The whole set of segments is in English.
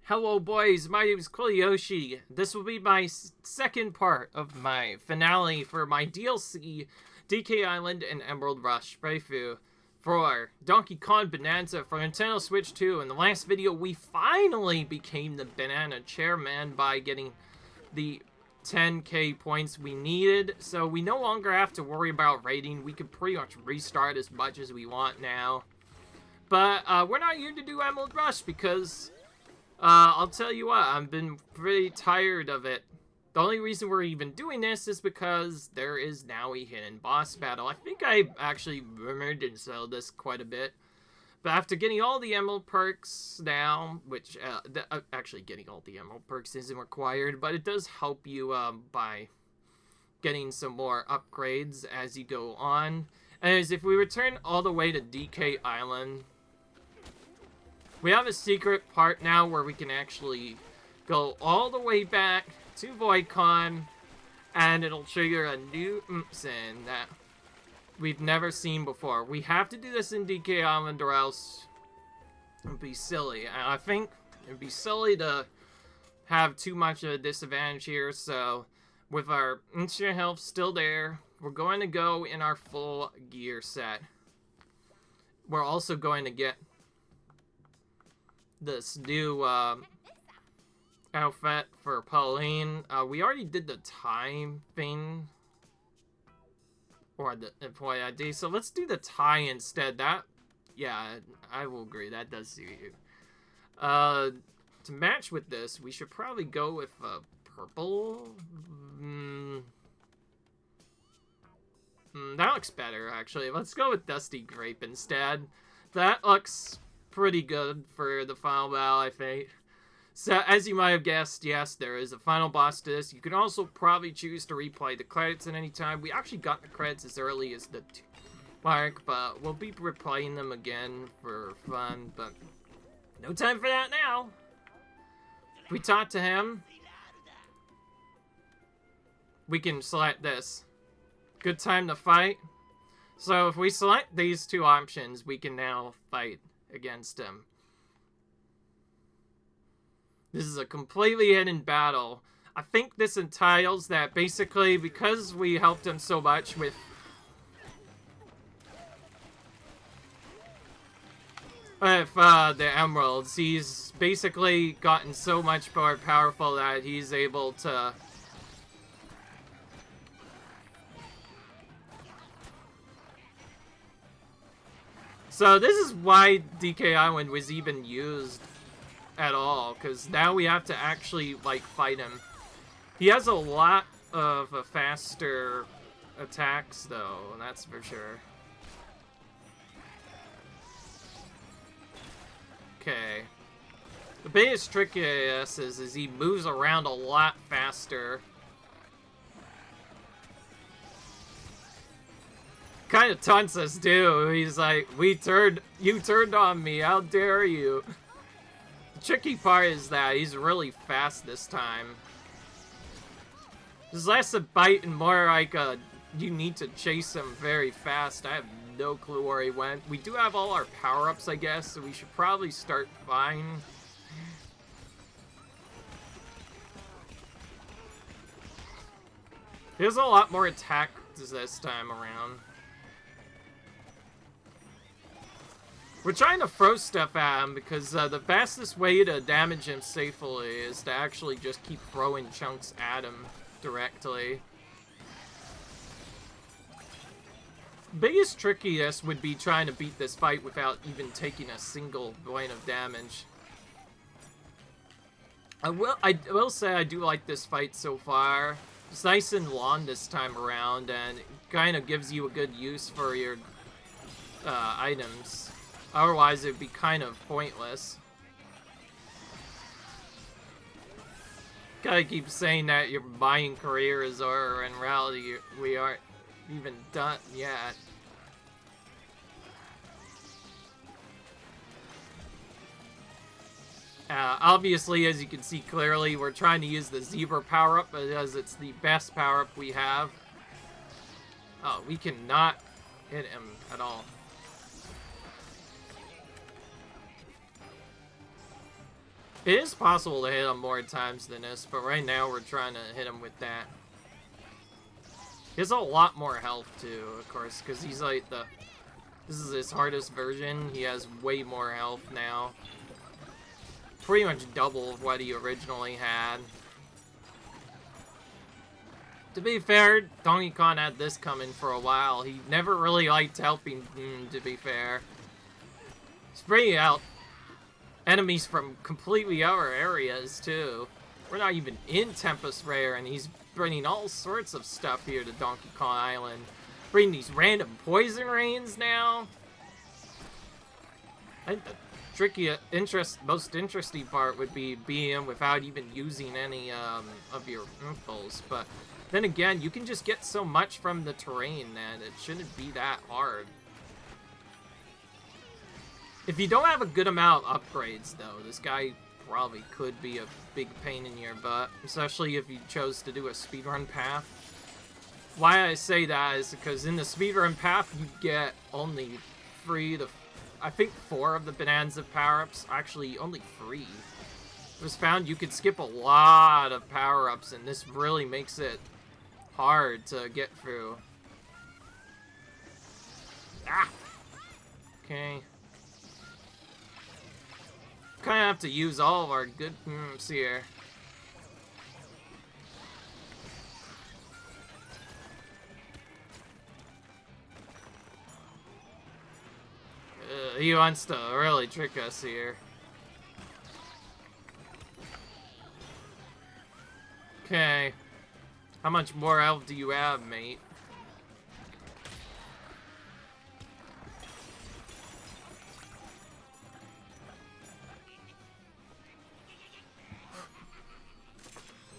Hello boys, my name is Koyoshi. This will be my second part of my finale for my DLC, DK Island and Emerald Rush playthrough for Donkey Kong Bananza for Nintendo Switch 2. In the last video, we finally became the Banana Chairman by getting the 10k points we needed, so we no longer have to worry about raiding. We can pretty much restart as much as we want now. But we're not here to do Emerald Rush because I'll tell you what, I've been pretty tired of it. The only reason we're even doing this is because there is now a hidden boss battle. I think I actually rumored and sold this quite a bit. But after getting all the emerald perks now, which actually getting all the emerald perks isn't required, but it does help you by getting some more upgrades as you go on. As if we return all the way to DK Island, we have a secret part now where we can actually go all the way back to VoidCon, and it'll trigger a new sin that we've never seen before. We have to do this in DK Island or else it would be silly. And I think it would be silly to have too much of a disadvantage here, so with our instant health still there, we're going to go in our full gear set. We're also going to get this new outfit for Pauline. We already did the time thing, or the employee ID, so let's do the tie instead. That, yeah, I will agree, that does suit you. To match with this, we should probably go with purple. That looks better, actually. Let's go with Dusty Grape instead. That looks pretty good for the final battle, I think. So, as you might have guessed, yes, there is a final boss to this. You can also probably choose to replay the credits at any time. We actually got the credits as early as the mark, but we'll be replaying them again for fun, but no time for that now. If we talk to him, we can select this. Good time to fight. So if we select these two options, we can now fight against him. This is a completely hidden battle. I think this entitles that basically because we helped him so much with the emeralds, he's basically gotten so much more powerful that he's able to so this is why DK Island was even used at all, because now we have to actually, like, fight him. He has a lot of faster attacks, though, that's for sure. Okay. The biggest trick is he moves around a lot faster. Kind of taunts us too. He's like, you turned on me, how dare you? The tricky part is that he's really fast this time. There's less a bite and more like you need to chase him very fast. I have no clue where he went. We do have all our power-ups, I guess, so we should probably start fine. There's a lot more attack this time around. We're trying to throw stuff at him because the fastest way to damage him safely is to actually just keep throwing chunks at him directly. Biggest trickiest would be trying to beat this fight without even taking a single point of damage. I will say I do like this fight so far. It's nice and long this time around, and it kind of gives you a good use for your items. Otherwise, it'd be kind of pointless. Gotta keep saying that your buying career is over. In reality, we aren't even done yet. Obviously, as you can see clearly, we're trying to use the zebra power-up because it's the best power-up we have. Oh, we cannot hit him at all. It is possible to hit him more times than this, but right now we're trying to hit him with that. He has a lot more health too, of course, because he's like the... This is his hardest version. He has way more health now. Pretty much double of what he originally had. To be fair, Donkey Kong had this coming for a while. He never really liked helping, to be fair. He's bringing out enemies from completely other areas, too. We're not even in Tempest Rare, and he's bringing all sorts of stuff here to Donkey Kong Island. Bringing these random poison rains now. I think the most interesting part would be being him without even using any of your impulse. But then again, you can just get so much from the terrain that it shouldn't be that hard. If you don't have a good amount of upgrades, though, this guy probably could be a big pain in your butt, especially if you chose to do a speedrun path. Why I say that is because in the speedrun path, you get only 3 I think 4 of the Bananza power-ups. Actually, only 3. It was found you could skip a lot of power-ups, and this really makes it hard to get through. Ah! Okay. Kind of have to use all of our good moves here. He wants to really trick us here. Okay. How much more health do you have, mate?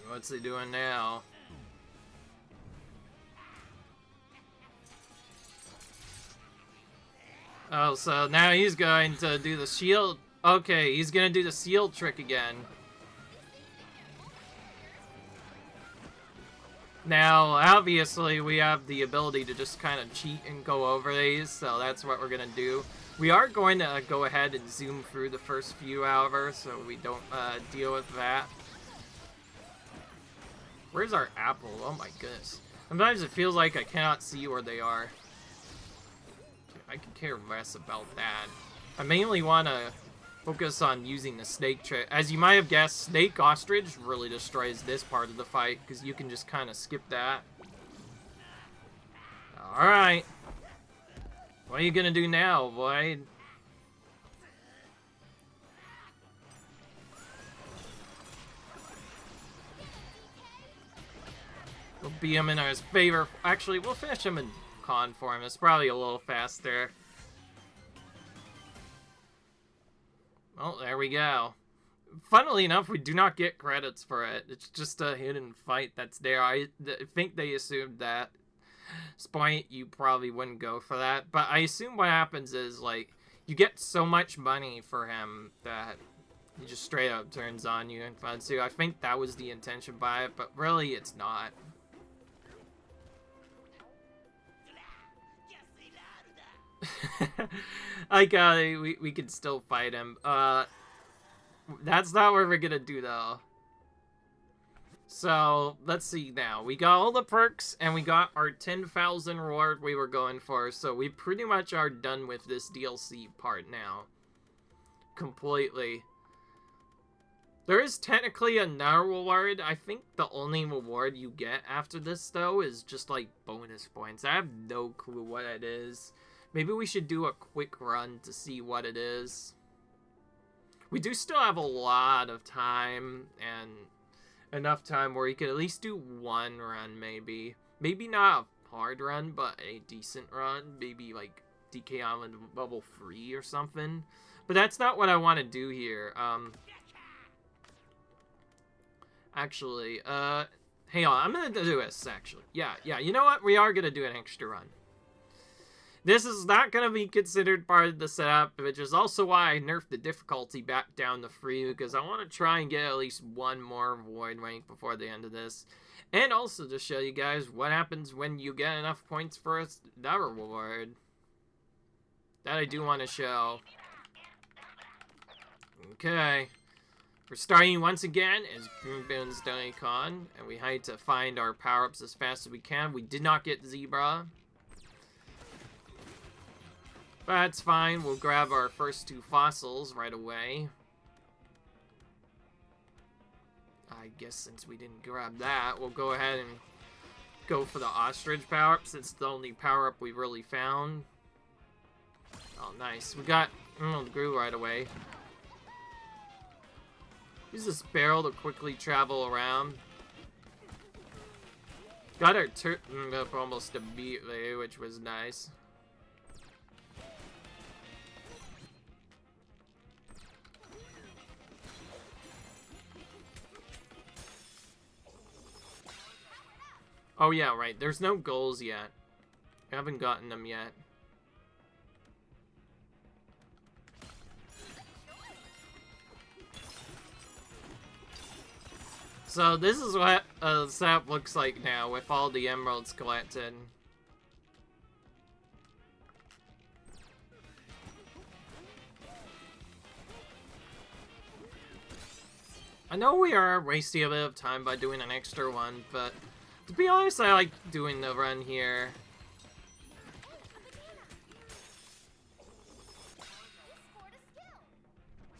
What's he doing now? Oh, so now he's going to do the shield. Okay, he's going to do the shield trick again. Now, obviously, we have the ability to just kind of cheat and go over these, so that's what we're going to do. We are going to go ahead and zoom through the first few, however, so we don't deal with that. Where's our apple? Oh my goodness. Sometimes it feels like I cannot see where they are. I could care less about that. I mainly want to focus on using the snake trick. As you might have guessed, Snake Ostrich really destroys this part of the fight, because you can just kind of skip that. Alright. What are you going to do now, boy? We'll beat him in our favor. Actually, we'll finish him in con form. It's probably a little faster. Well, there we go. Funnily enough, we do not get credits for it. It's just a hidden fight that's there. I think they assumed that. Point, you probably wouldn't go for that. But I assume what happens is, like, you get so much money for him that he just straight up turns on you and funds you. I think that was the intention by it, but really it's not. Like, we can still fight him. That's not what we're gonna do, though. So, let's see now. We got all the perks, and we got our 10,000 reward we were going for, so we pretty much are done with this DLC part now. Completely. There is technically another reward. I think the only reward you get after this, though, is just, like, bonus points. I have no clue what it is. Maybe we should do a quick run to see what it is. We do still have a lot of time, and enough time where you could at least do one run, maybe. Maybe not a hard run, but a decent run. Maybe, like, DK Island level 3 or something. But that's not what I want to do here. Actually, hang on. I'm going to do this, actually. Yeah, you know what? We are going to do an extra run. This is not going to be considered part of the setup, which is also why I nerfed the difficulty back down to 3, because I want to try and get at least one more void rank before the end of this. And also to show you guys what happens when you get enough points for another reward. That I do want to show. Okay. We're starting once again as Boon Boon's Donkey Kong, and we had to find our power-ups as fast as we can. We did not get Zebra. That's fine, we'll grab our first 2 fossils right away. I guess since we didn't grab that, we'll go ahead and go for the ostrich power-up, since it's the only power-up we really found. Oh, nice. We got Emerald Grew right away. Use this barrel to quickly travel around. Got our turn up almost immediately, which was nice. Oh yeah, right. There's no goals yet. I haven't gotten them yet. So this is what a sap looks like now with all the emeralds collected. I know we are wasting a bit of time by doing an extra one, but to be honest, I like doing the run here.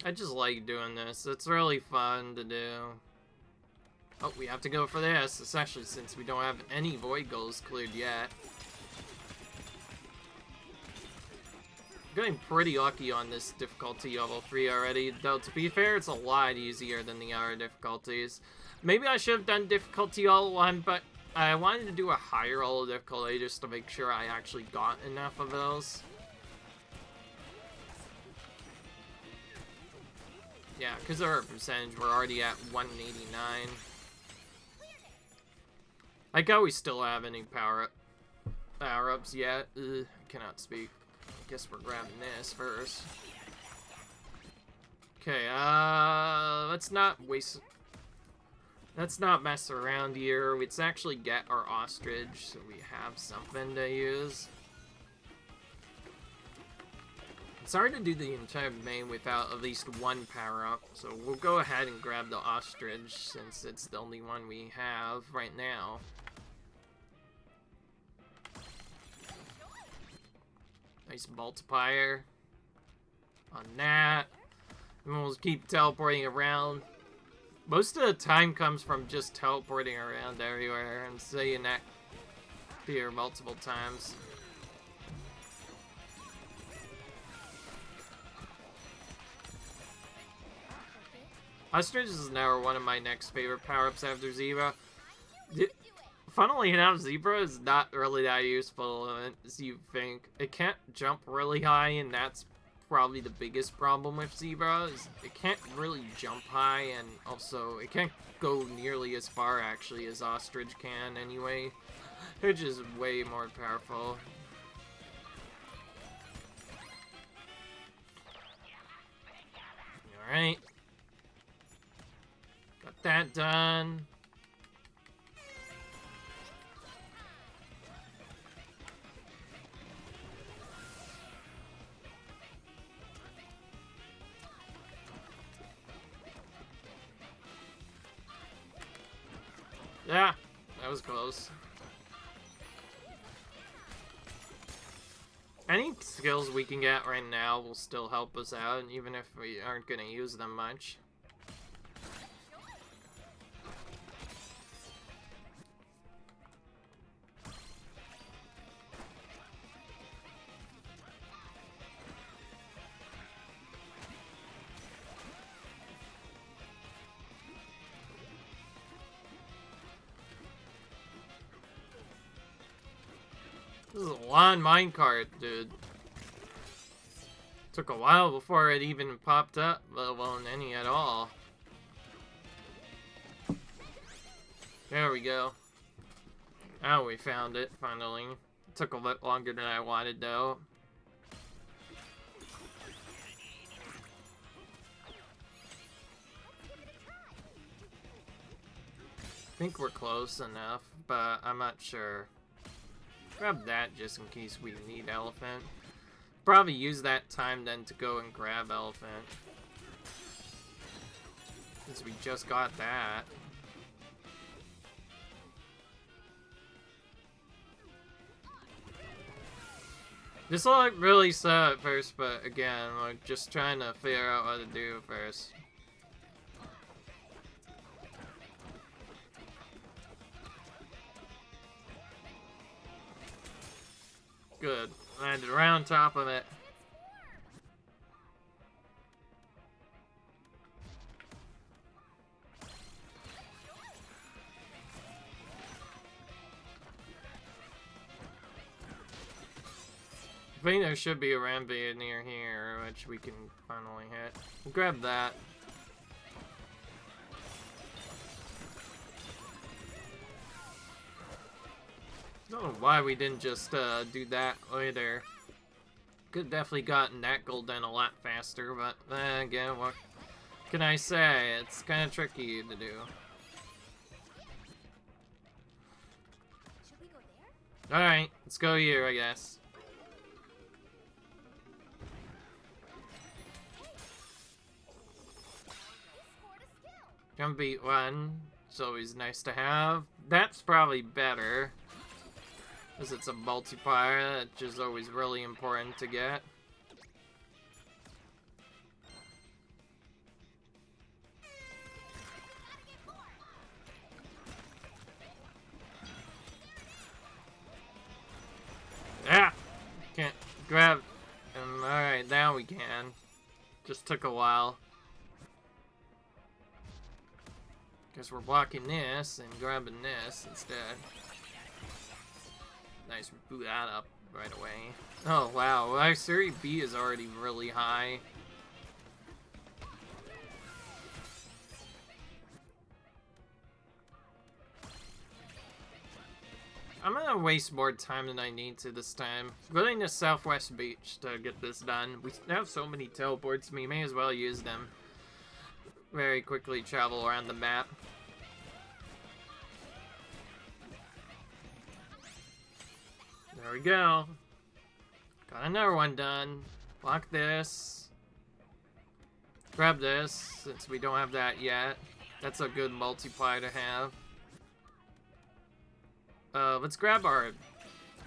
I just like doing this. It's really fun to do. Oh, we have to go for this, especially since we don't have any void goals cleared yet. I'm getting pretty lucky on this difficulty level 3 already, though to be fair, it's a lot easier than the other difficulties. Maybe I should have done difficulty level 1, but I wanted to do a higher level difficulty just to make sure I actually got enough of those. Yeah, because our percentage, we're already at 189. Like how we still have any power-ups yet. Ugh, I cannot speak. I guess we're grabbing this first. Okay, let's not mess around here. Let's actually get our ostrich so we have something to use. It's hard to do the entire main without at least one power-up, so we'll go ahead and grab the ostrich since it's the only one we have right now. Nice multiplier on that. And we'll keep teleporting around. Most of the time comes from just teleporting around everywhere and saying that here multiple times. Ostrich is now one of my next favorite power-ups after Zebra. Funnily enough, Zebra is not really that useful as you think. It can't jump really high, and that's probably the biggest problem with Zebra. Is it can't really jump high, and also it can't go nearly as far actually as Ostrich can anyway, which is way more powerful. Alright. Got that done. Yeah, that was close. Any skills we can get right now will still help us out, even if we aren't going to use them much. This is a long minecart, dude. Took a while before it even popped up, let alone any at all. There we go. Now we found it, finally. It took a bit longer than I wanted, though. I think we're close enough, but I'm not sure. Grab that just in case we need elephant. Probably use that time then to go and grab elephant. Since we just got that. This looked really slow at first, but again, we're just trying to figure out what to do first. Good. Landed around top of it. I think there should be a rampage near here, which we can finally hit. We'll grab that. I don't know why we didn't just do that later. Could have definitely gotten that gold done a lot faster, but again, what can I say? It's kind of tricky to do. Alright, let's go here, I guess. Can beat one. It's always nice to have. That's probably better. Because it's a multiplier, which is always really important to get. Ah! Can't grab him. Alright, now we can. Just took a while. Because we're blocking this and grabbing this instead. Nice, we blew that up right away. Oh wow, our Series B is already really high. I'm gonna waste more time than I need to this time. Going to Southwest Beach to get this done. We have so many teleports, we may as well use them. Very quickly travel around the map. There we go. Got another one done. Block this. Grab this, since we don't have that yet. That's a good multiplier to have. Let's grab our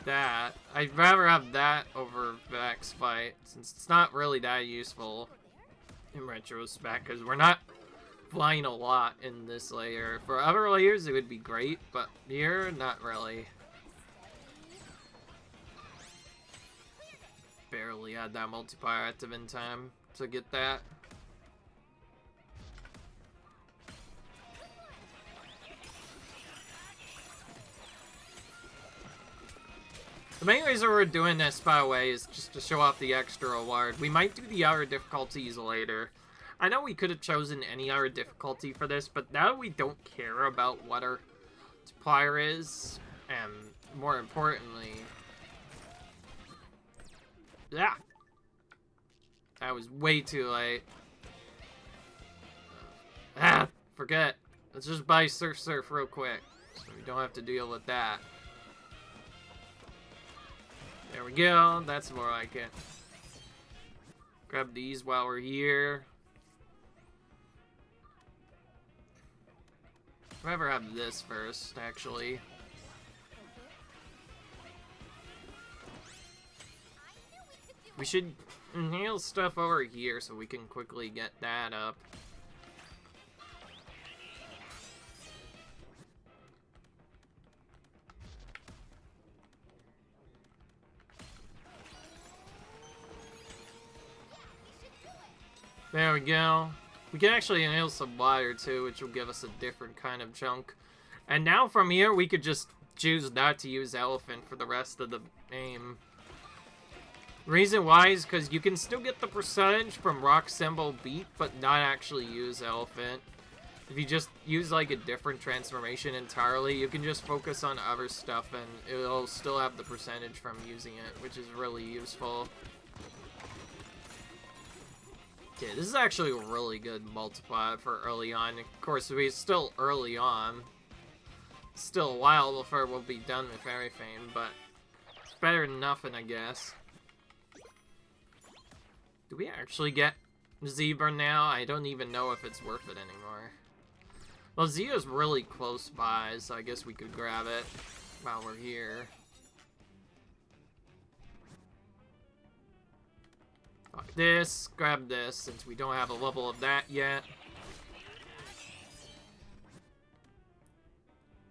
that. I'd rather have that over the X fight, since it's not really that useful in retrospect, because we're not flying a lot in this layer. For other layers, it would be great, but here, not really. Barely had that multiplier active in time to get that. The main reason we're doing this, by the way, is just to show off the extra reward. We might do the other difficulties later. I know we could have chosen any other difficulty for this, but now we don't care about what our multiplier is, and more importantly... Yeah! That was way too late. Ah! Forget. Let's just buy Surf Surf real quick, so we don't have to deal with that. There we go. That's more like it. Grab these while we're here. I'd rather have this first, actually. We should inhale stuff over here so we can quickly get that up. There we go. We can actually inhale some water too, which will give us a different kind of chunk. And now from here, we could just choose not to use elephant for the rest of the game. Reason why is because you can still get the percentage from rock symbol beat, but not actually use elephant. If you just use like a different transformation entirely, you can just focus on other stuff and it'll still have the percentage from using it, which is really useful. Okay, this is actually a really good multiplier for early on. Of course, we're still early on. Still a while before we'll be done with everything, but it's better than nothing, I guess. Do we actually get zebra now. I don't even know if it's worth it anymore. Well, Zia's really close by, so I guess we could grab it while we're here. Fuck this. Grab this, since we don't have a level of that yet.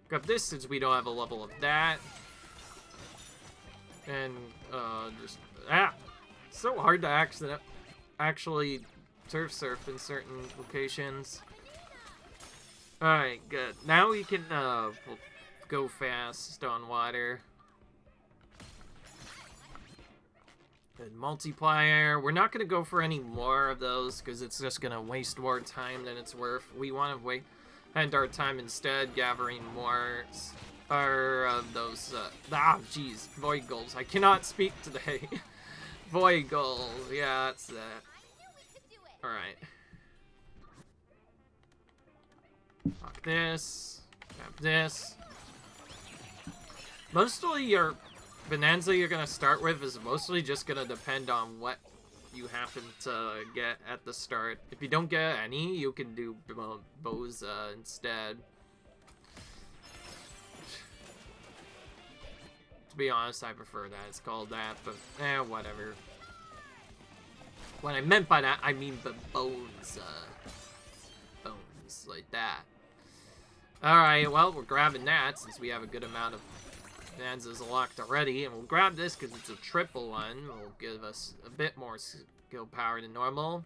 Grab this, since we don't have a level of that. And, just... Ah! It's so hard to actually surf in certain locations. Alright, good. Now we can, go fast on water. Good multiplier. We're not gonna go for any more of those, because it's just gonna waste more time than it's worth. We want to spend our time instead gathering more of those, jeez, void goals. I cannot speak today. Void goals. Yeah, that's that. Alright. Fuck this. Grab this. Mostly your Bananza you're gonna start with is mostly just gonna depend on what you happen to get at the start. If you don't get any, you can do Boza instead. To be honest, I prefer that. It's called that, but whatever. What I meant by that, I mean the bones. Bones, like that. Alright, well, we're grabbing that since we have a good amount of Bananzas locked already. And we'll grab this because it's a triple one. It'll give us a bit more skill power than normal.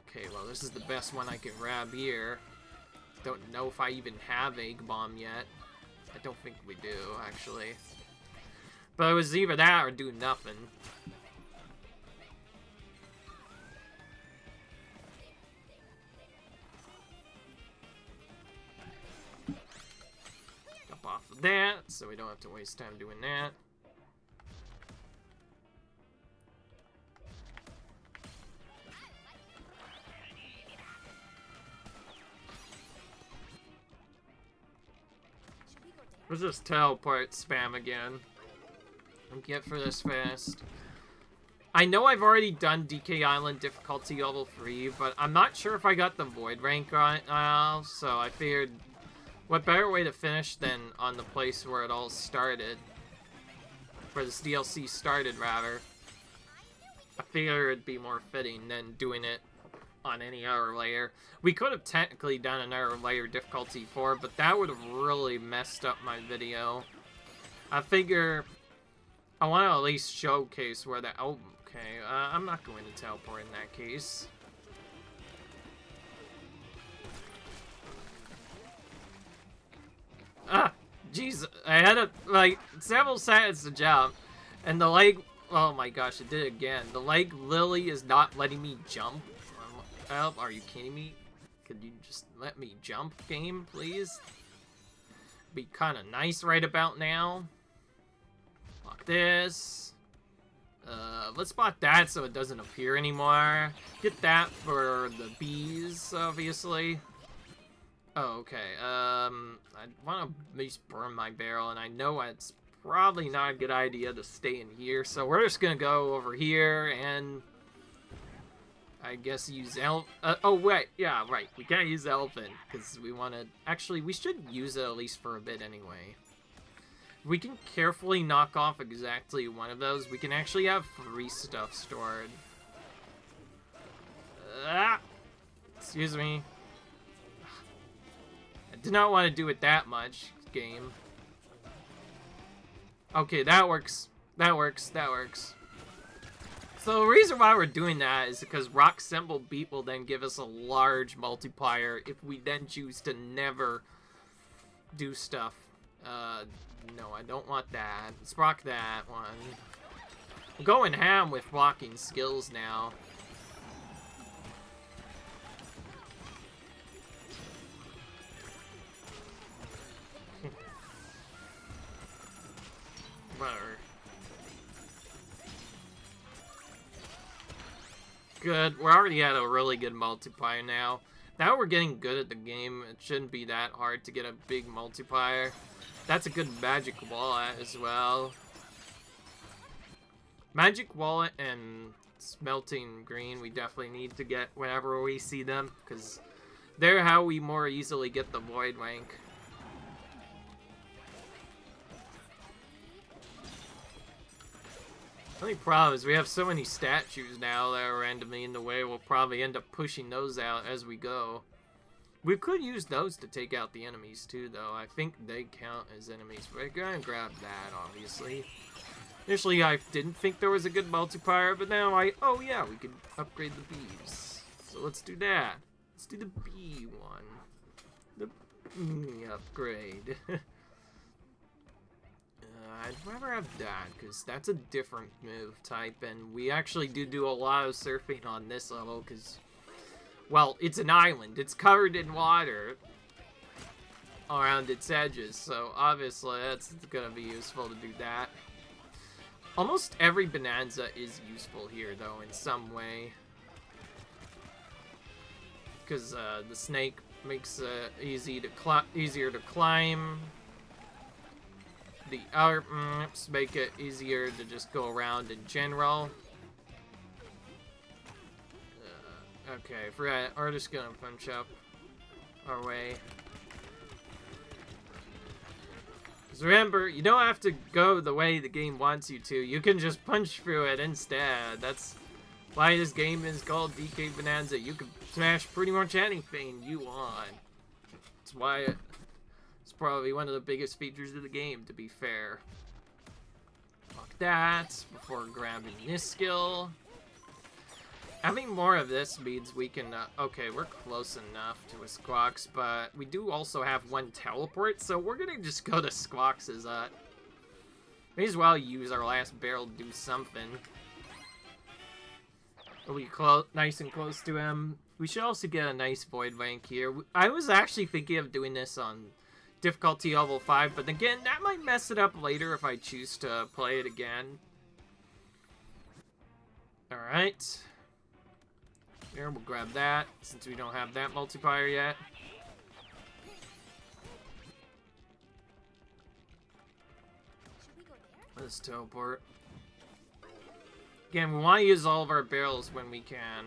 Okay, well, this is the best one I can grab here. Don't know if I even have Egg Bomb yet. I don't think we do, actually. But it was either that or do nothing. Jump off of that, so we don't have to waste time doing that. Let's just teleport spam again. And get for this fast. I know I've already done DK Island difficulty level 3, but I'm not sure if I got the Void rank on it now, so I figured what better way to finish than on the place where it all started. Where this DLC started, rather. I figured it'd be more fitting than doing it on any other layer. We could have technically done another layer difficulty 4, but that would have really messed up my video. I figure I want to at least showcase where that... Oh, okay. I'm not going to teleport in that case. Ah! Jeez. I had like, several seconds to jump. And the leg... Oh my gosh, it did it again. The leg literally is not letting me jump. Help, are you kidding me? Could you just let me jump, game, please? Be kind of nice right about now. Lock this. Let's spot that so it doesn't appear anymore. Get that for the bees, obviously. Oh, okay. I want to at least burn my barrel, and I know it's probably not a good idea to stay in here, so we're just gonna go over here and I guess use oh wait, yeah, right. We can't use elephant because we want to. Actually, we should use it at least for a bit anyway. If we can carefully knock off exactly one of those, we can actually have 3 stuff stored. Excuse me. I did not want to do it that much, game. Okay, that works. That works. That works. So the reason why we're doing that is because Rock Symbol Beat will then give us a large multiplier if we then choose to never do stuff. No, I don't want that. Let's rock that one. I'm going ham with walking skills now. Whatever. Good. We're already at a really good multiplier now. Now we're getting good at the game. It shouldn't be that hard to get a big multiplier. That's a good magic wall as well. Magic Wallet and Smelting Green we definitely need to get whenever we see them, because they're how we more easily get the Void rank. The only problem is we have so many statues now that are randomly in the way, we'll probably end up pushing those out as we go. We could use those to take out the enemies too, though. I think they count as enemies. We're gonna grab that, obviously. Initially, I didn't think there was a good multiplier, but now oh yeah, we could upgrade the bees. So let's do that. Let's do the bee one. The bee upgrade. I'd rather have that, because that's a different move type, and we actually do a lot of surfing on this level, because, well, it's an island. It's covered in water around its edges, so obviously that's going to be useful to do that. Almost every Bananza is useful here, though, in some way. Because the snake makes it easier to climb. The other maps make it easier to just go around in general. Okay, forgot. We're just gonna punch up our way. Because remember, you don't have to go the way the game wants you to. You can just punch through it instead. That's why this game is called DK Bananza. You can smash pretty much anything you want. That's why it's probably one of the biggest features of the game, to be fair. Fuck that, before grabbing this skill. Having more of this means we can, okay, we're close enough to a Squawks, but we do also have one teleport, so we're gonna just go to Squawks' may as well use our last barrel to do something. We'll be nice and close to him. We should also get a nice Void rank here. I was actually thinking of doing this on difficulty level 5, but again, that might mess it up later if I choose to play it again. Alright. Here, we'll grab that, since we don't have that multiplier yet. Let's teleport. Again, we want to use all of our barrels when we can.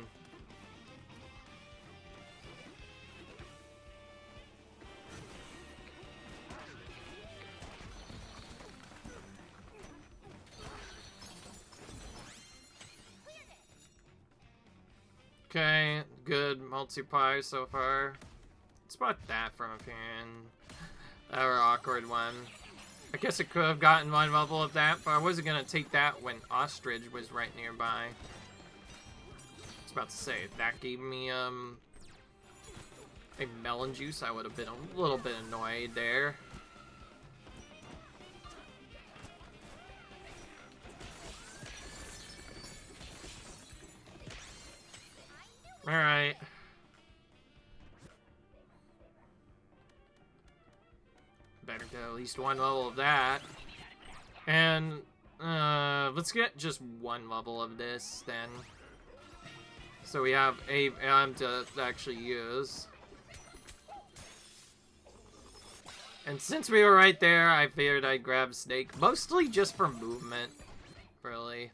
Okay, good multiplier so far. Spot that from up here. That were awkward one. I guess I could have gotten one level of that, but I wasn't gonna take that when Ostrich was right nearby. I was about to say, if that gave me a melon juice, I would have been a little bit annoyed there. Alright. Better get at least one level of that. And, let's get just one level of this, then. So we have AM to actually use. And since we were right there, I figured I'd grab Snake. Mostly just for movement, really.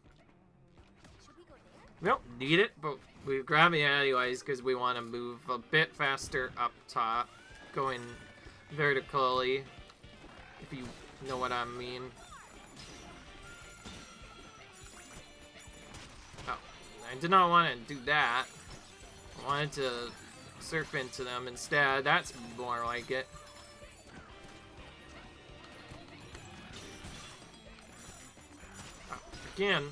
We don't need it, but we grab it anyways because we want to move a bit faster up top, going vertically, if you know what I mean. Oh, I did not want to do that. I wanted to surf into them instead. That's more like it. Oh, again.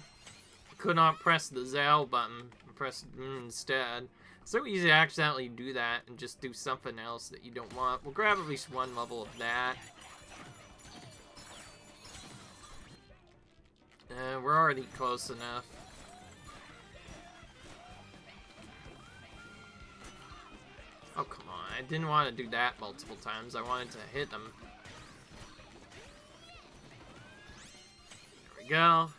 Could not press the Zal button, press instead. So easy to accidentally do that and just do something else that you don't want. We'll grab at least one level of that. We're already close enough. Oh, come on. I didn't want to do that multiple times. I wanted to hit them. There we go.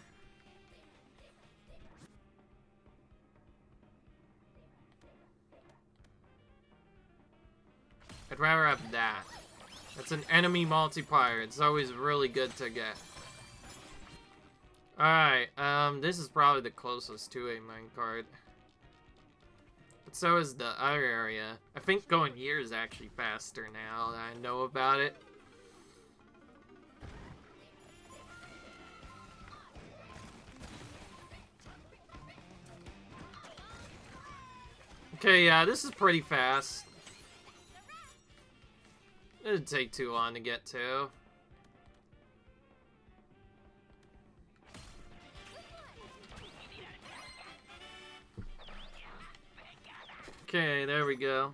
I'd rather have that. That's an enemy multiplier. It's always really good to get. Alright, this is probably the closest to a minecart. But so is the other area. I think going here is actually faster now that I know about it. Okay, yeah, this is pretty fast. It didn't take too long to get to. Okay, there we go.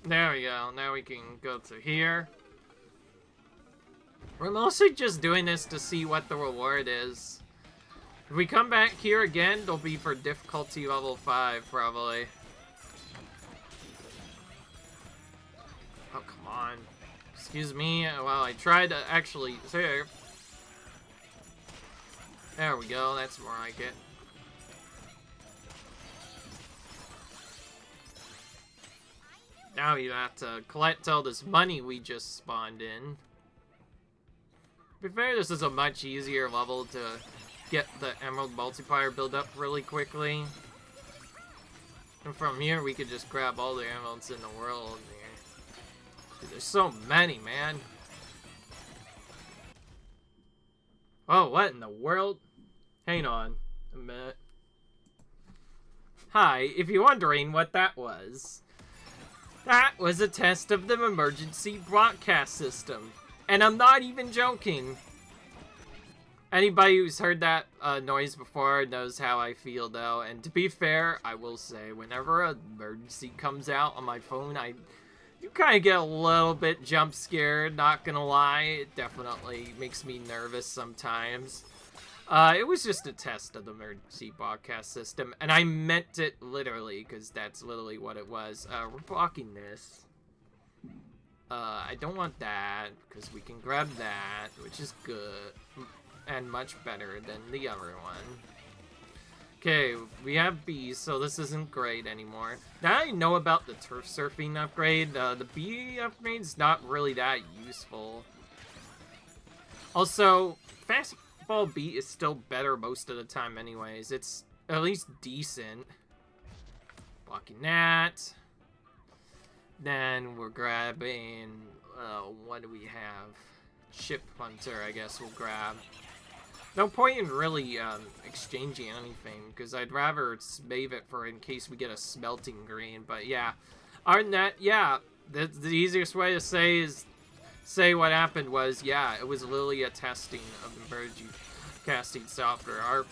There we go. Now we can go to here. We're mostly just doing this to see what the reward is. If we come back here again, it'll be for difficulty level 5, probably. Oh, come on. Excuse me while I try to actually... There we go. That's more like it. Now you have to collect all this money we just spawned in. To be fair, this is a much easier level to get the emerald multiplier build up really quickly. And from here, we could just grab all the emeralds in the world. Dude, there's so many, man. Oh, what in the world? Hang on a minute. Hi, if you're wondering what that was a test of the emergency broadcast system. And I'm not even joking. Anybody who's heard that noise before knows how I feel, though. And to be fair, I will say, whenever an emergency comes out on my phone, you kind of get a little bit jump scared, not gonna lie. It definitely makes me nervous sometimes. It was just a test of the emergency broadcast system, and I meant it literally, because that's literally what it was. We're blocking this. I don't want that, because we can grab that, which is good, and much better than the other one. Okay, we have bees, so this isn't great anymore. Now I know about the turf surfing upgrade, the bee upgrade's not really that useful. Also, fastball beat is still better most of the time anyways. It's at least decent. Blocking that. Then we're grabbing, what do we have? Ship Hunter, I guess we'll grab. No point in really exchanging anything, because I'd rather save it for in case we get a smelting green. But yeah, other than that, yeah, the easiest way to say what happened was, yeah, it was literally a testing of the emergency casting software. Our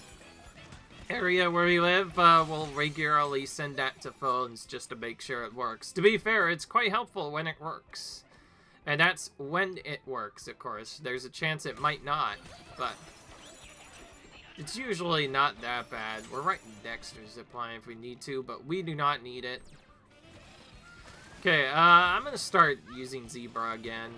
area where we live, we'll regularly send that to phones just to make sure it works. To be fair, it's quite helpful when it works. And that's when it works, of course. There's a chance it might not, but it's usually not that bad. We're right in Dexter's zipline if we need to, but we do not need it. Okay, I'm gonna start using Zebra again.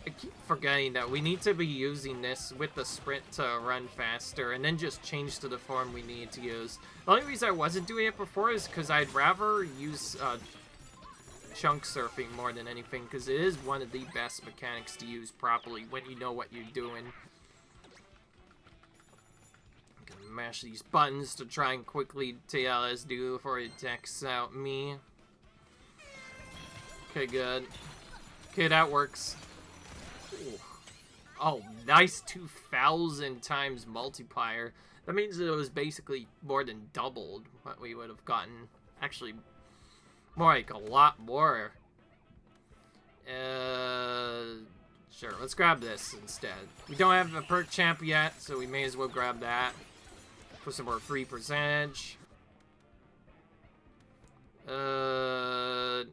I keep forgetting that we need to be using this with the sprint to run faster, and then just change to the form we need to use. The only reason I wasn't doing it before is because I'd rather use chunk surfing more than anything, because it is one of the best mechanics to use properly when you know what you're doing. I'm gonna mash these buttons to try and quickly TLS do before it takes out me. Okay, good. Okay, that works. Ooh. Oh, nice 2,000 times multiplier. That means it was basically more than doubled what we would have gotten. Actually, more like a lot more. Sure, let's grab this instead. We don't have a perk champ yet, so we may as well grab that. For some more free percentage. I'd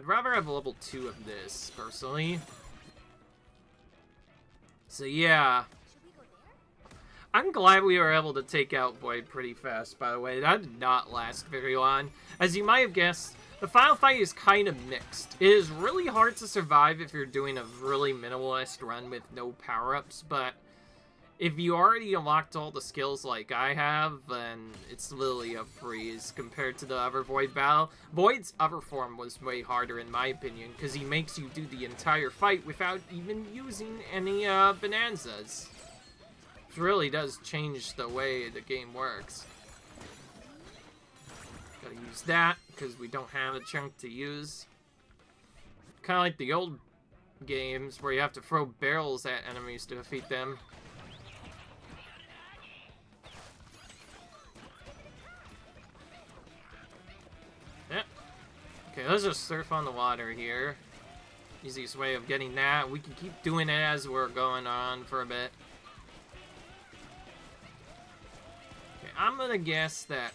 rather have a level 2 of this, personally. So yeah, I'm glad we were able to take out Void pretty fast, by the way. That did not last very long. As you might have guessed, the final fight is kind of mixed. It is really hard to survive if you're doing a really minimalist run with no power-ups, but If you already unlocked all the skills like I have, then it's literally a breeze compared to the other Void battle. Void's other form was way harder in my opinion, because he makes you do the entire fight without even using any Bananzas. Which really does change the way the game works. Gotta use that, because we don't have a chunk to use. Kind of like the old games, where you have to throw barrels at enemies to defeat them. Okay, let's just surf on the water here. Easiest way of getting that. We can keep doing it as we're going on for a bit. Okay, I'm gonna guess that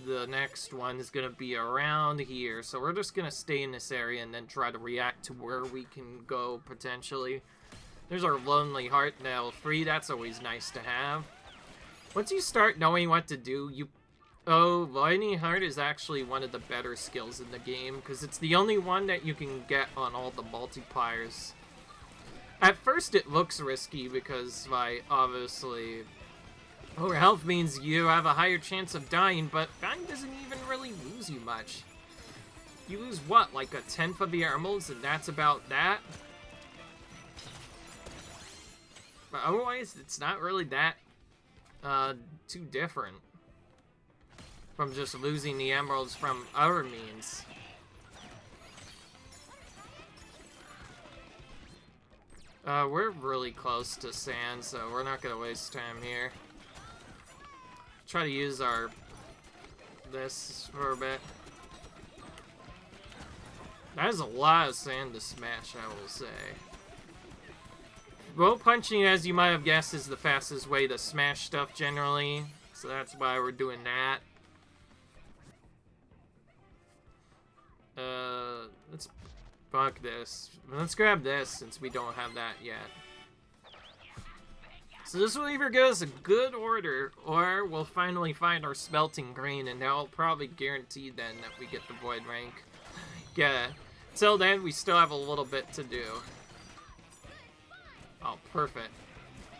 the next one is gonna be around here. So we're just gonna stay in this area and then try to react to where we can go, potentially. There's our Lonely Heart now free. That's always nice to have. Once you start knowing what to do, you... Oh, Lonely Heart is actually one of the better skills in the game, because it's the only one that you can get on all the multipliers. At first it looks risky, because, like, obviously, lower health means you have a higher chance of dying, but dying doesn't even really lose you much. You lose, what, like a tenth of your emeralds, and that's about that? But otherwise, it's not really that, too different from just losing the emeralds from other means. We're really close to sand, so we're not gonna waste time here. Try to use this for a bit. That is a lot of sand to smash, I will say. Bow punching, as you might have guessed, is the fastest way to smash stuff generally, so that's why we're doing that. Let's fuck this. Let's grab this since we don't have that yet. So this will either give us a good order, or we'll finally find our smelting grain, and that'll probably guarantee then that we get the void rank. Yeah. Till then, we still have a little bit to do. Oh, perfect.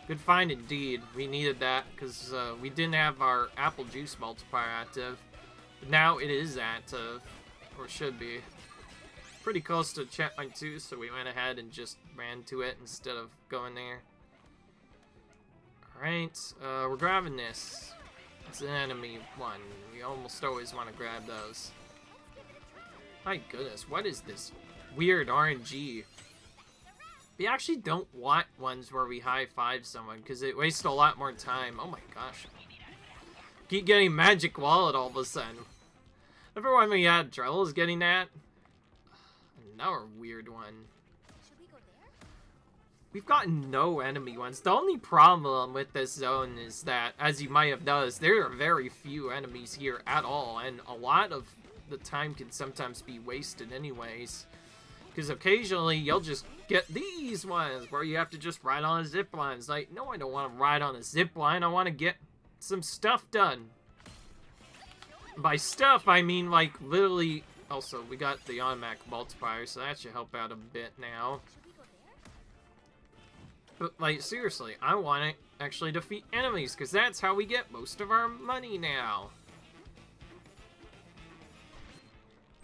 Good find indeed. We needed that because we didn't have our apple juice multiplier active. But now it is active. Or should be. Pretty close to checkpoint 2, so we went ahead and just ran to it instead of going there. Alright, we're grabbing this. It's an enemy one. We almost always want to grab those. My goodness, what is this weird RNG? We actually don't want ones where we high-five someone, because it wastes a lot more time. Oh my gosh. Keep getting magic wallet all of a sudden. Remember when we had troubles getting that? Another weird one. We've gotten no enemy ones. The only problem with this zone is that, as you might have noticed, there are very few enemies here at all, and a lot of the time can sometimes be wasted anyways. Because occasionally you'll just get these ones where you have to just ride on a zip line. It's like, no, I don't want to ride on a zip line. I want to get some stuff done. By stuff, I mean, like, literally... Also, we got the automatic multiplier, so that should help out a bit now. But, like, seriously, I want to actually defeat enemies, because that's how we get most of our money now.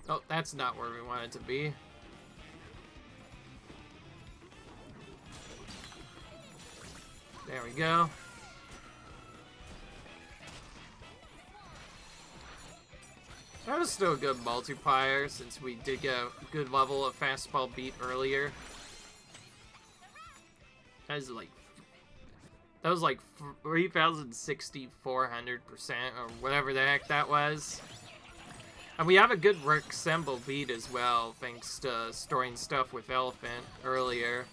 Oh, that's not where we want it to be. There we go. That was still a good multiplier, since we did get a good level of fastball beat earlier. That was like 3,600%, or whatever the heck that was. And we have a good Resemble beat as well, thanks to storing stuff with Elephant earlier.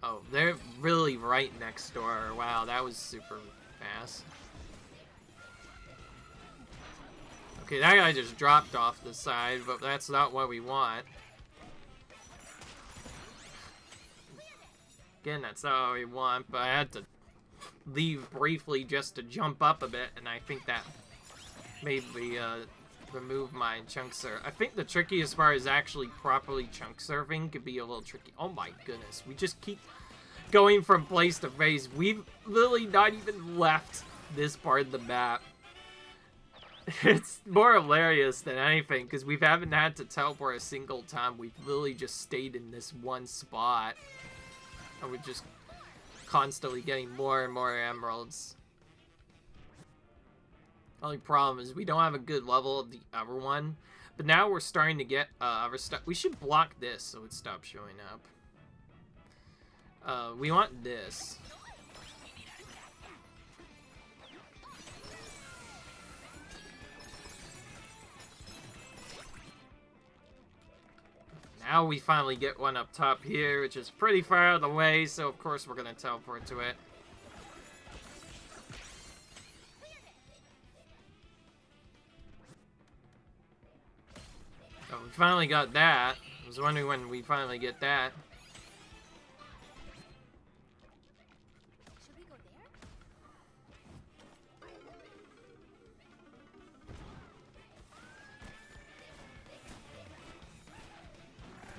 Oh, they're really right next door. Wow, that was super fast. Okay, that guy just dropped off the side, but that's not what we want. Again, that's not what we want, but I had to leave briefly just to jump up a bit, and I think that made the remove my chunk serve. I think the trickiest part is actually properly chunk serving could be a little tricky. Oh my goodness, we just keep going from place to place. We've literally not even left this part of the map. It's more hilarious than anything because we haven't had to teleport a single time. We've literally just stayed in this one spot. And we're just constantly getting more and more emeralds. Only problem is we don't have a good level of the other one. But now we're starting to get other stuff. We should block this so it stops showing up. We want this. Now we finally get one up top here, which is pretty far out of the way, so of course we're gonna teleport to it. Oh, we finally got that. I was wondering when we finally get that. Should we go there?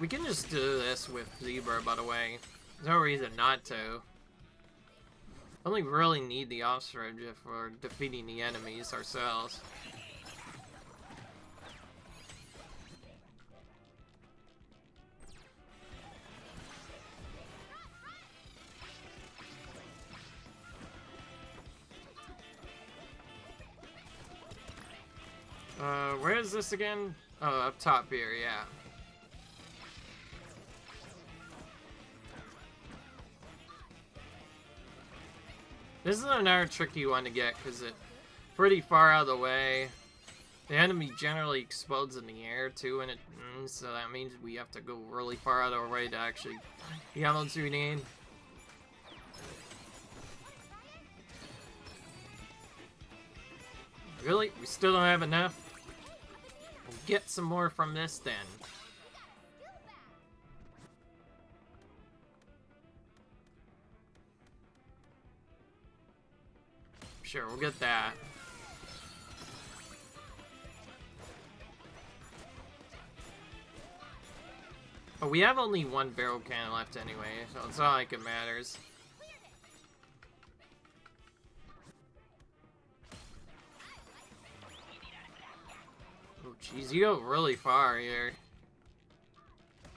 We can just do this with Zebra, by the way. There's no reason not to. Only really need the ostrich if we're defeating the enemies ourselves. Where is this again? Oh, up top here, yeah. This is another tricky one to get because it's pretty far out of the way. The enemy generally explodes in the air too, and so that means we have to go really far out of our way to actually get what we need. Really? We still don't have enough? We'll get some more from this then. Sure, we'll get that. But we have only one barrel cannon left anyway, so it's not like it matters. Oh jeez, you go really far here.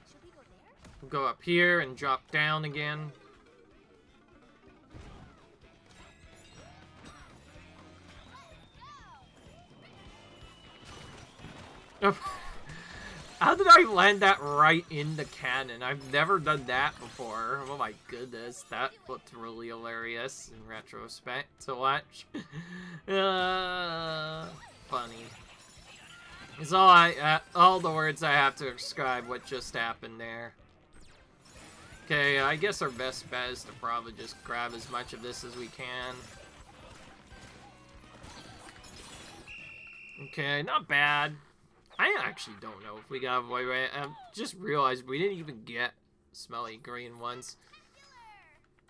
Should we go there? We'll go up here and drop down again. How did I land that right in the cannon? I've never done that before. Oh my goodness, that looked really hilarious in retrospect to watch. Funny. It's all the words I have to describe what just happened there. Okay, I guess our best bet is to probably just grab as much of this as we can. Okay, not bad. I actually don't know if we got a void ray. I just realized we didn't even get smelly green ones.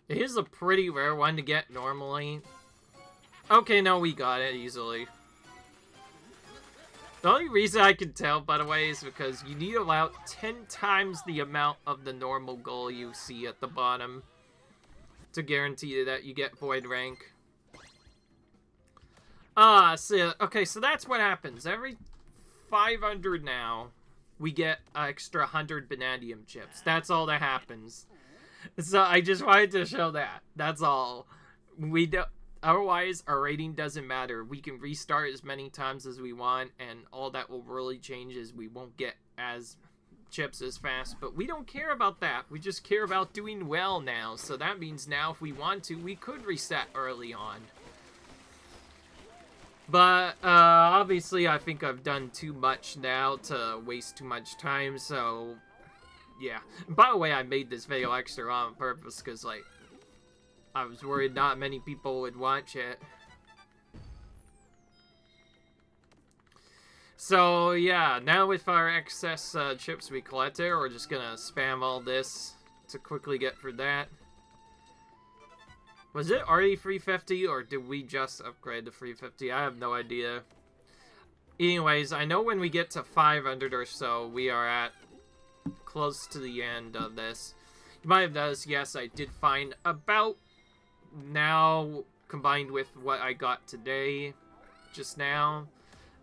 It is a pretty rare one to get normally. Okay, no, we got it easily. The only reason I can tell, by the way, is because you need about 10 times the amount of the normal goal you see at the bottom to guarantee that you get void rank. Okay, so that's what happens. Every 500 now, we get an extra 100 vanadium chips. That's all that happens. So I just wanted to show that. That's all. We don't. Otherwise, our rating doesn't matter. We can restart as many times as we want, and all that will really change is we won't get as chips as fast. But we don't care about that. We just care about doing well now. So that means now, if we want to, we could reset early on. But, obviously, I think I've done too much now to waste too much time, so, yeah. By the way, I made this video extra on purpose, because, like, I was worried not many people would watch it. So, yeah, now with our excess chips we collected, we're just gonna spam all this to quickly get through that. Was it already 350, or did we just upgrade to 350? I have no idea. anyways, I know when we get to 500 or so, we are at close to the end of this. You might have noticed, yes, I did find about now, combined with what I got today, just now,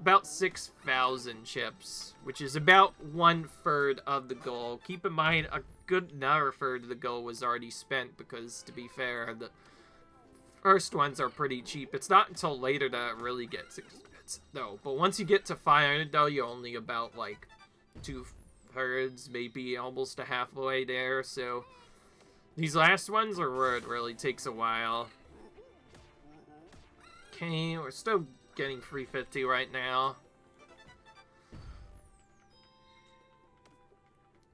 about 6,000 chips, which is about 1/3 of the goal. Keep in mind, a good another third of the goal was already spent because, to be fair, the first ones are pretty cheap. It's not until later that it really gets expensive, though. But once you get to 500, though, you're only about, like, 2/3, maybe almost a halfway there, so these last ones are where it really takes a while. Okay, we're still getting 350 right now.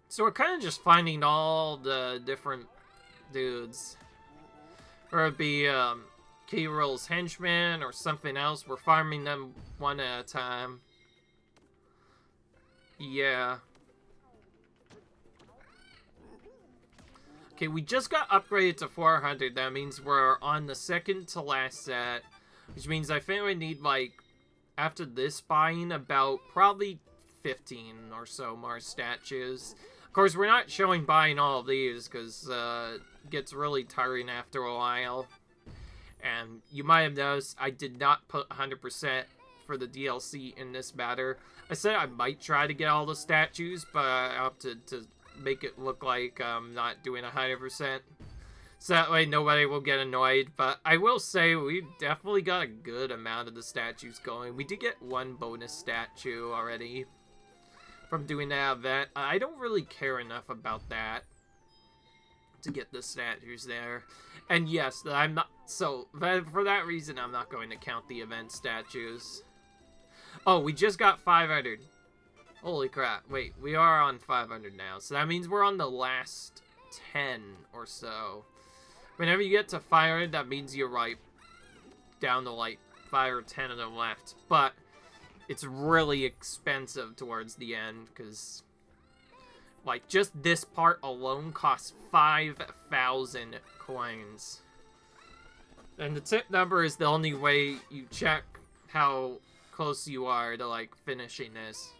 So we're kind of just finding all the different dudes. Or it'd be K-Roll's henchmen or something else. We're farming them one at a time. Yeah. Okay, we just got upgraded to 400. That means we're on the second to last set. Which means I think we need, like, after this buying, about probably 15 or so more statues. Of course, we're not showing buying all of these, because it gets really tiring after a while. And you might have noticed I did not put 100% for the DLC in this matter. I said I might try to get all the statues, but I opted to make it look like I'm not doing 100%. So that way nobody will get annoyed. But I will say we definitely got a good amount of the statues going. We did get one bonus statue already from doing that event. I don't really care enough about that to get the statues there. And yes, I'm not... So, for that reason, I'm not going to count the event statues. Oh, we just got 500. Holy crap. Wait, we are on 500 now. So that means we're on the last 10 or so. Whenever you get to 500, that means you're right down to like 5 or 10 of them left. But it's really expensive towards the end because, like, just this part alone costs 5,000 coins. And the tip number is the only way you check how close you are to, like, finishing this.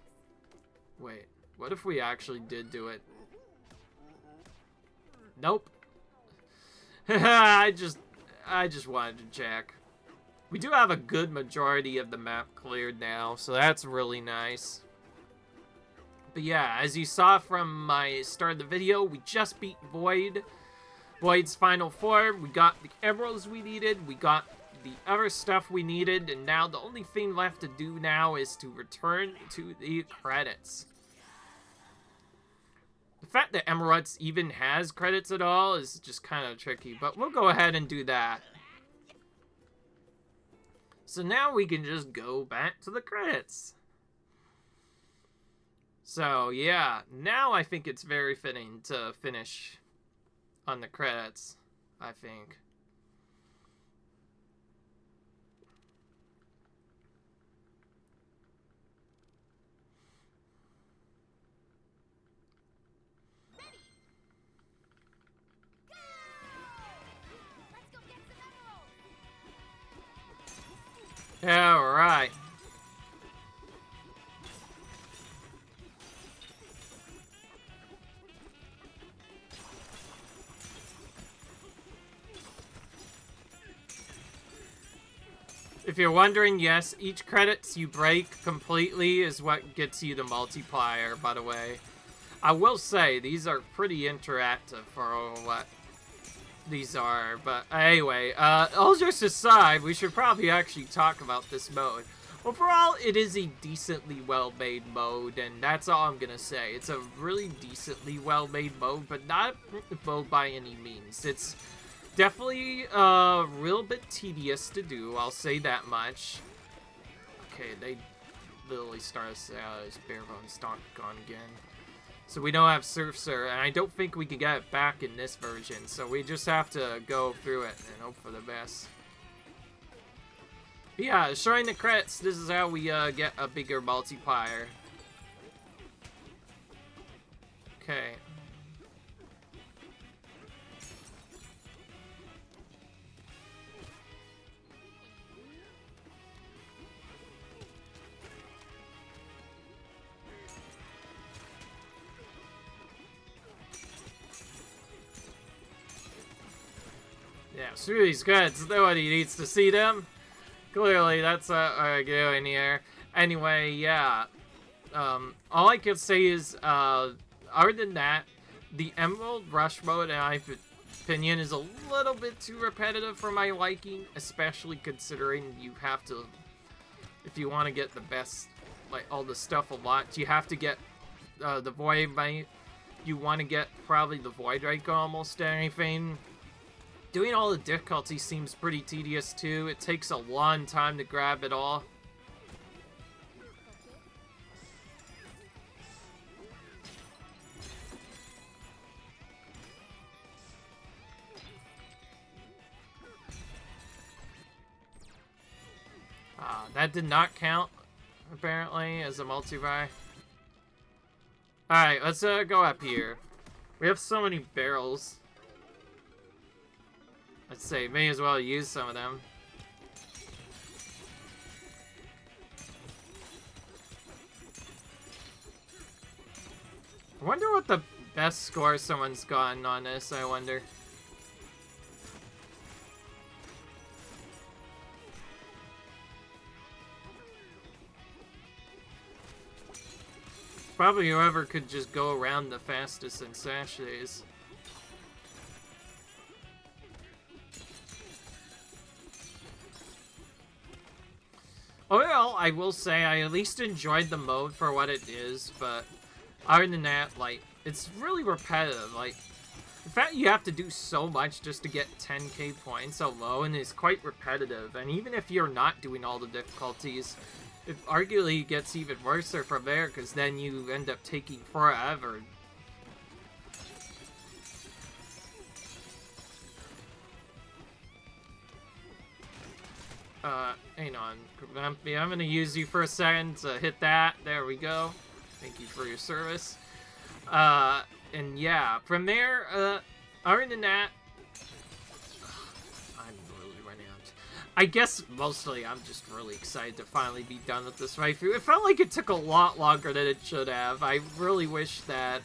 Wait, what if we actually did do it? Nope. I just wanted to check. We do have a good majority of the map cleared now, so that's really nice. But yeah, as you saw from my start of the video, we just beat Void's final form. We got the emeralds we needed, we got the other stuff we needed, and now the only thing left to do now is to return to the credits. The fact that Emeralds even has credits at all is just kind of tricky, but we'll go ahead and do that. So now we can just go back to the credits. So yeah, now I think it's very fitting to finish on the credits, I think. Alright. If you're wondering, yes, each credits you break completely is what gets you the multiplier, by the way. I will say, these are pretty interactive for what these are, but anyway, all jokes aside, we should probably actually talk about this mode. Overall, it is a decently well-made mode, and that's all I'm gonna say. It's a really decently well-made mode, but not a mode by any means. It's definitely a real bit tedious to do, I'll say that much. Okay, they literally start us out as bare bones Donkey Kong again. So we don't have Surfer, and I don't think we can get it back in this version, so we just have to go through it and hope for the best. But yeah, showing the credits, this is how we get a bigger multiplier. Okay. Yeah, screw these credits. Nobody needs to see them. Clearly, that's what we're doing here. Anyway, yeah. All I can say is, other than that, the Emerald Rush mode, in my opinion, is a little bit too repetitive for my liking, especially considering you have to, if you want to get the best, like, all the stuff unlocked, you have to get the Void Mite. You want to get probably the Void Rake almost anything. Doing all the difficulty seems pretty tedious too. It takes a long time to grab it all. That did not count, apparently, as a multi-buy. Alright, let's go up here. We have so many barrels. Let's say, may as well use some of them. I wonder what the best score someone's gotten on this, I wonder. Probably whoever could just go around the fastest in sachets. Oh well, I will say I at least enjoyed the mode for what it is, but other than that, like, it's really repetitive. Like, the fact you have to do so much just to get 10k points alone is quite repetitive, and even if you're not doing all the difficulties, it arguably gets even worse from there, because then you end up taking forever. Hang on, Grumpy, I'm gonna use you for a second to hit that. There we go. Thank you for your service. And yeah, from there, other than that, I'm really running out. I guess mostly I'm just really excited to finally be done with this waifu. It felt like it took a lot longer than it should have. I really wish that,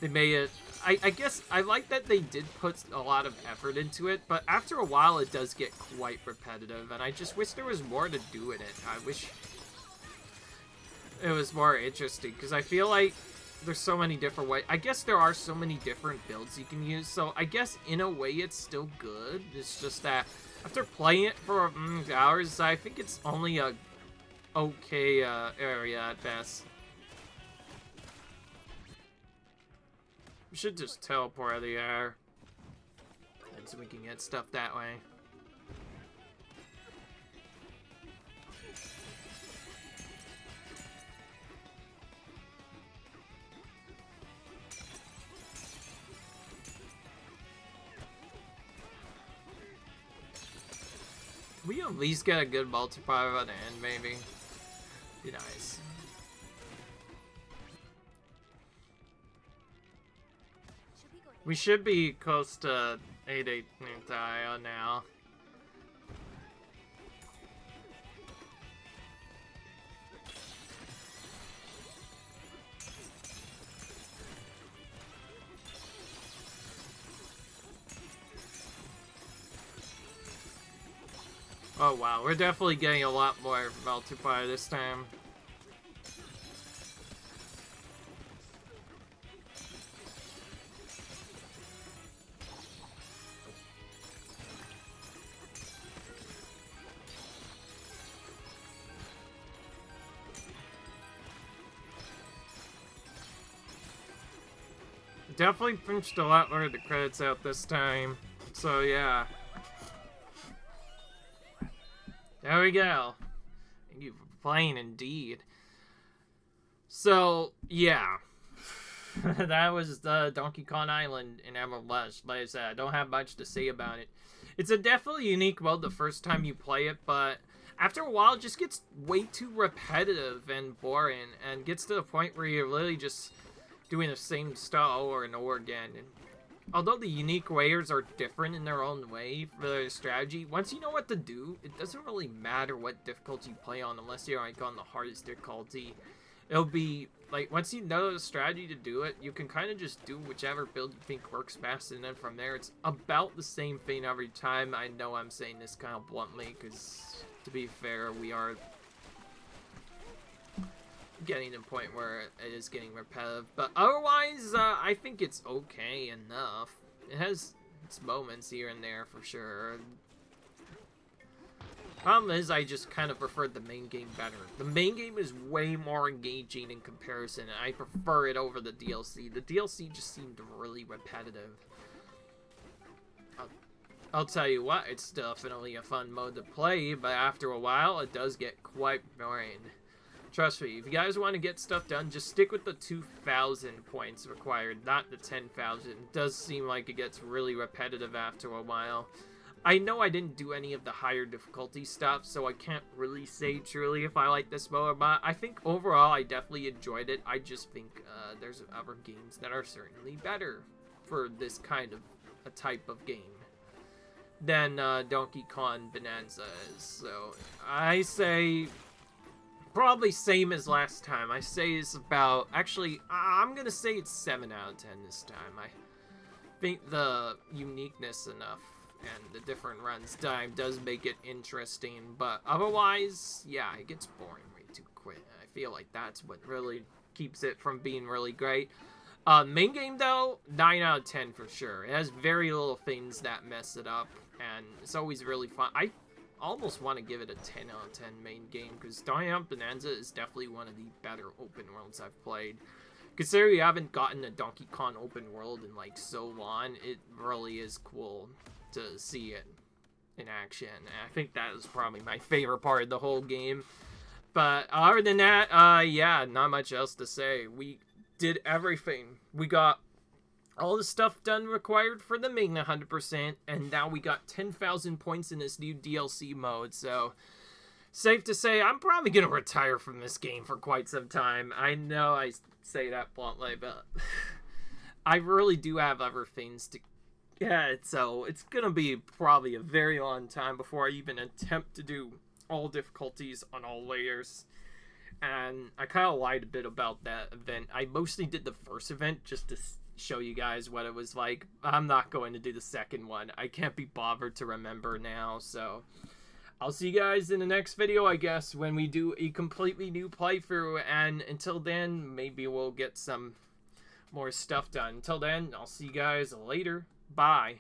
they made it... I guess I like that they did put a lot of effort into it, but after a while it does get quite repetitive, and I just wish there was more to do in it. I wish it was more interesting, because I feel like there's so many different ways. I guess there are so many different builds you can use, so I guess in a way it's still good. It's just that after playing it for hours, I think it's only a okay area at best. We should just teleport out of the air, and so we can get stuff that way. Can we at least get a good multiplier on the end, maybe? Be nice. We should be close to 8-8 Nintendo now. Oh wow, we're definitely getting a lot more multiplier this time. Definitely punched a lot more of the credits out this time. So yeah. There we go. Thank you for playing indeed. So yeah. That was the Donkey Kong Island in Emerald Rush. Like I said, I don't have much to say about it. It's a definitely unique mode the first time you play it, but after a while it just gets way too repetitive and boring, and gets to the point where you're literally just doing the same stuff over and over again. And although the unique wares are different in their own way for their strategy, once you know what to do, it doesn't really matter what difficulty you play on unless you're like on the hardest difficulty. It'll be like once you know the strategy to do it, you can kind of just do whichever build you think works best, and then from there it's about the same thing every time. I know I'm saying this kind of bluntly because, to be fair, we are getting to a point where it is getting repetitive, but otherwise I think it's okay enough. It has its moments here and there for sure. Problem is, I just kind of preferred the main game better. The main game is way more engaging in comparison, and I prefer it over the DLC. The DLC just seemed really repetitive. I'll tell you what, it's definitely a fun mode to play, but after a while, it does get quite boring. Trust me, if you guys want to get stuff done, just stick with the 2,000 points required, not the 10,000. It does seem like it gets really repetitive after a while. I know I didn't do any of the higher difficulty stuff, so I can't really say truly if I like this mode, but I think overall I definitely enjoyed it. I just think there's other games that are certainly better for this kind of a type of game than Donkey Kong Bananza is. So I say probably same as last time. I say it's about, actually, I'm gonna say it's 7 out of 10 this time. I think the uniqueness enough and the different runs time does make it interesting, but otherwise, yeah, it gets boring way too quick. I feel like that's what really keeps it from being really great. Main game, though, 9 out of 10 for sure. It has very little things that mess it up, and it's always really fun. I almost want to give it a 10 out of 10 main game, because Donkey Kong Bananza is definitely one of the better open worlds I've played. Considering we haven't gotten a Donkey Kong open world in like so long, it really is cool to see it in action. And I think that is probably my favorite part of the whole game. But other than that, yeah, not much else to say. We did everything. We got all the stuff done required for the main 100%, and now we got 10,000 points in this new DLC mode, so safe to say I'm probably going to retire from this game for quite some time. I know I say that bluntly, but I really do have other things to get, so it's going to be probably a very long time before I even attempt to do all difficulties on all layers. And I kind of lied a bit about that event. I mostly did the first event just to show you guys what it was like. I'm not going to do the second one. I can't be bothered to remember now, so I'll see you guys in the next video, I guess, when we do a completely new playthrough, and until then, maybe we'll get some more stuff done. Until then, I'll see you guys later. Bye.